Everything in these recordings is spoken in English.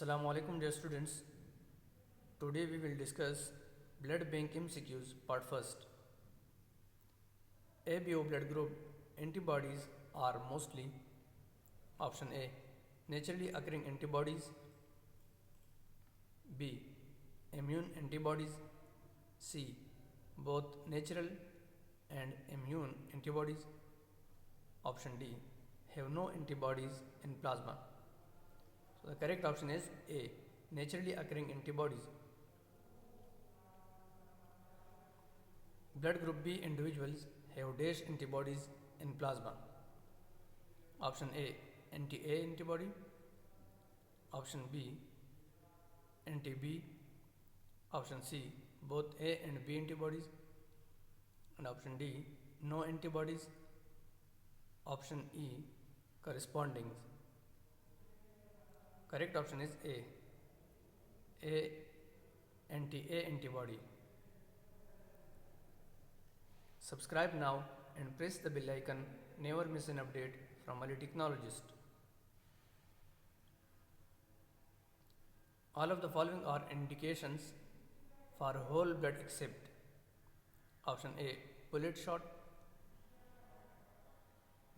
Assalamu alaikum dear students. Today we will discuss blood bank MCQs part 1st. ABO blood group antibodies are mostly option A naturally occurring antibodies, B immune antibodies, C both natural and immune antibodies, option D have no antibodies in plasma. So the correct option is A naturally occurring antibodies. Blood group B individuals have dash antibodies in plasma. Option A anti-A antibody, option B anti-B, option C both A and B antibodies, and option D no antibodies, option E corresponding. Correct option is A anti-A antibody. Subscribe now and press the bell icon. Never miss an update from a TECHNOLOGIST. All of the following are indications for whole blood except option A bullet shot,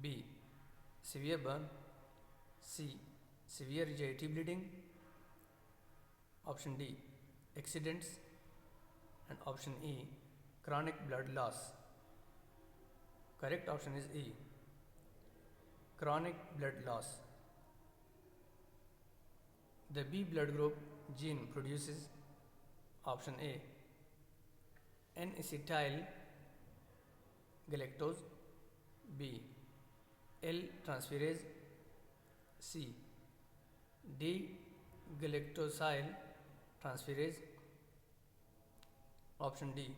B severe burn, C severe GIT bleeding, option D accidents, and option E chronic blood loss. Correct option is E chronic blood loss. The B blood group gene produces option A N-acetyl galactose, B L transferase, C D-galactosyl transferase, option D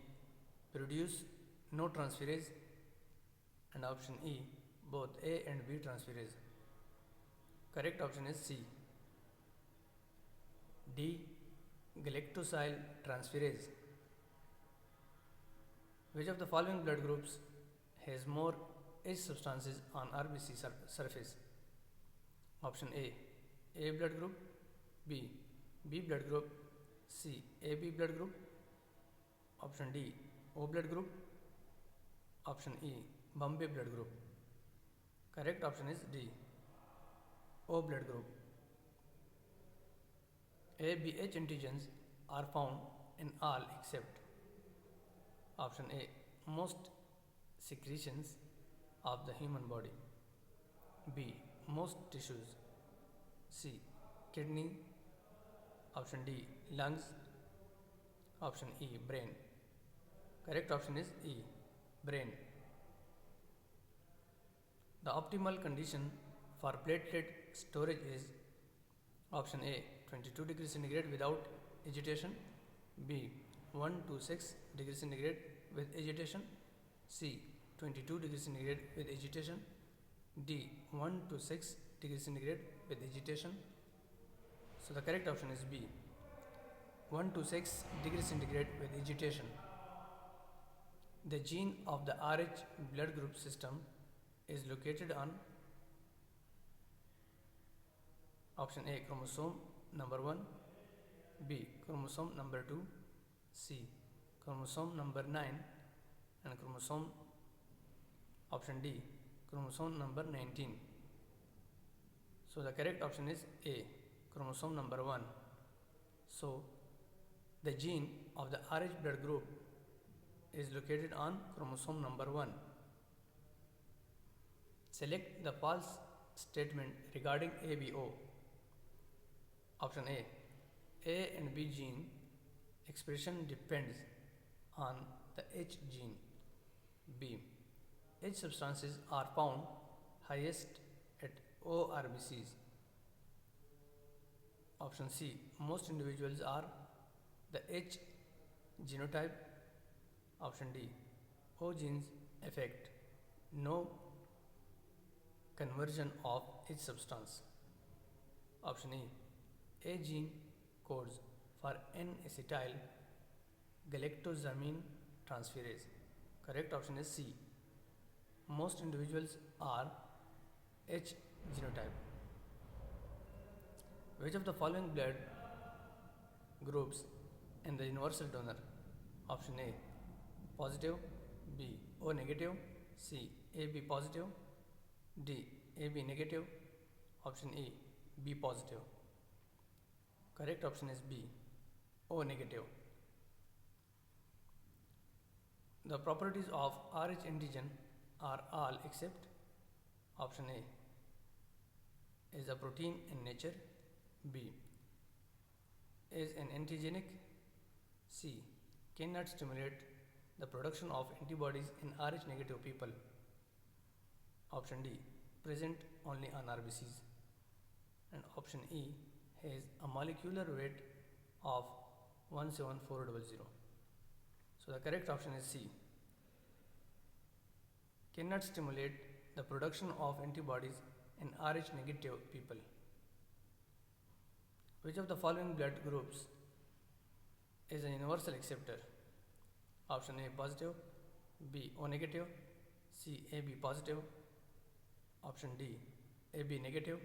produce no transferase, and option E both A and B transferase. Correct option is C D-galactosyl transferase. Which of the following blood groups has more H substances on RBC surface? Option A blood group, B blood group, C AB blood group, option D O blood group, option E Bombay blood group. Correct option is D O blood group. ABH antigens are found in all except option A most secretions of the human body, B most tissues, C kidney, option D lungs, option E brain. Correct option is E brain. The optimal condition for platelet storage is option A 22 degrees centigrade without agitation, B 126 degrees centigrade with agitation, C 22 degrees centigrade with agitation, D 126 degrees centigrade with agitation. So the correct option is B 126 degrees centigrade with agitation. The gene of the Rh blood group system is located on option A chromosome number 1, B chromosome number 2, C chromosome number 9, and chromosome option D chromosome number 19. So the correct option is A chromosome number 1. So the gene of the Rh blood group is located on chromosome number 1. Select the false statement regarding ABO. Option A and B gene expression depends on the H gene. B H substances are found highest at ORBCs. Option C most individuals are the H genotype. Option D O genes affect no conversion of H substance. Option E A gene codes for N-acetyl galactosamine transferase. Correct option is C most individuals are H genotype. Which of the following blood groups and the universal donor? Option A, positive, B, O negative, C, AB positive, D, AB negative, option E, B positive. Correct option is B, O negative. The properties of Rh antigen are all except option A, is a protein in nature, B, is an antigenic, C, cannot stimulate the production of antibodies in Rh negative people, option D, present only on RBCs, and option E, has a molecular weight of 17400. So the correct option is C, cannot stimulate the production of antibodies in Rh negative people. Which of the following blood groups is a universal acceptor? Option A, positive, B, O negative, C, AB positive, option D, AB negative.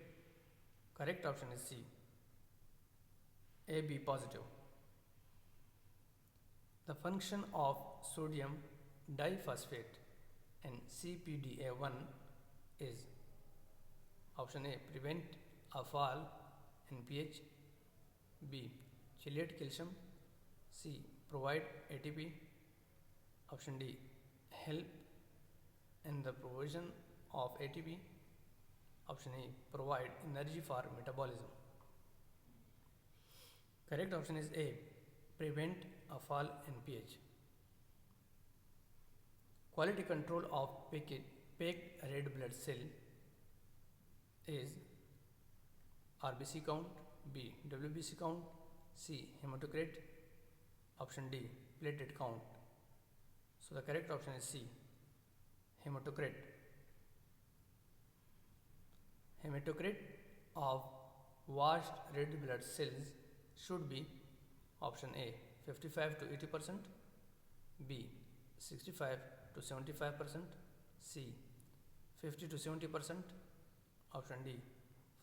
Correct option is C, AB positive. The function of sodium diphosphate and CPDA1 is option A, prevent a fall in pH, B, chelate calcium, C, provide ATP, option D, help in the provision of ATP, option E, provide energy for metabolism. Correct option is A, prevent a fall in pH. Quality control of packed red blood cell is RBC count, B, WBC count, C, hematocrit, option D, platelet count. So the correct option is C, hematocrit. Hematocrit of washed red blood cells should be option A, 55 to 80%, B, 65 to 75%, C, 50 to 70%, option D,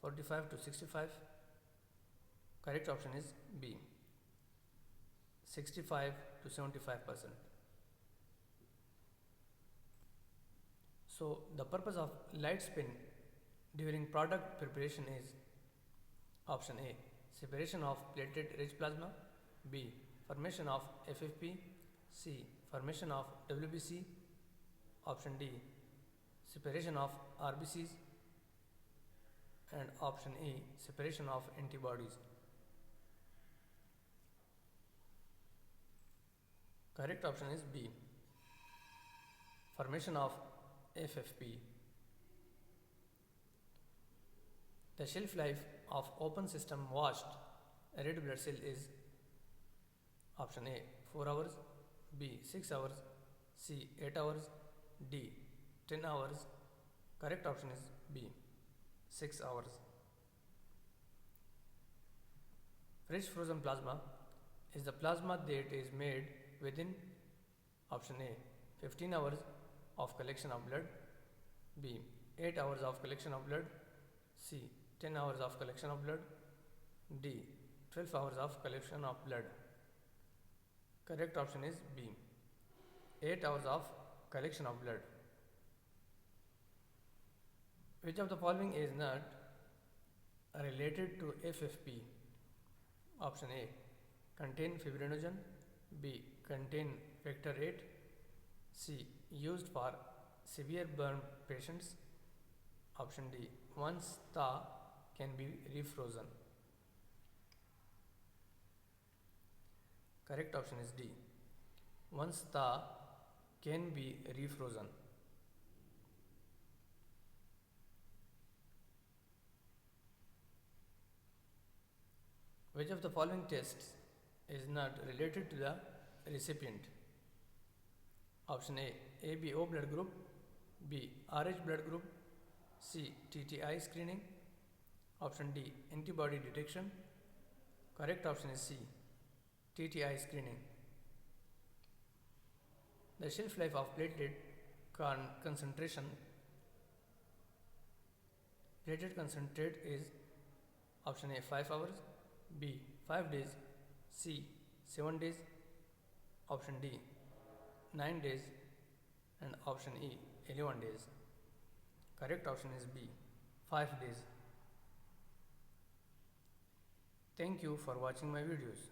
45 to 65. Correct option is B, 65 to 75%. So the purpose of light spin during product preparation is option A, separation of platelet rich plasma, B, formation of FFP, C, formation of WBC, option D, separation of RBCs, and option E, separation of antibodies. Correct option is B, formation of FFP. The shelf life of open system washed red blood cell is option A, 4 hours, B, 6 hours, C, 8 hours, D, 10 hours. Correct option is B, 6 hours. Fresh frozen plasma is the plasma that is made within option A, 15 hours of collection of blood, B, 8 hours of collection of blood, C, 10 hours of collection of blood, D, 12 hours of collection of blood. Correct option is B, 8 hours of collection of blood. Which of the following is not related to FFP? Option A, contain fibrinogen, B, contain factor 8, C, used for severe burn patients, option D, once thaw can be refrozen. Correct option is D, once thaw can be refrozen. Which of the following tests is not related to the recipient? Option A, ABO blood group, B, RH blood group, C, TTI screening, option D, antibody detection. Correct option is C, TTI screening. The shelf life of platelet concentration. Platelet concentrate is Option A 5 hours, B 5 days, C 7 days, option D 9 days, and option E 11 days. Correct option is B 5 days. Thank you for watching my videos.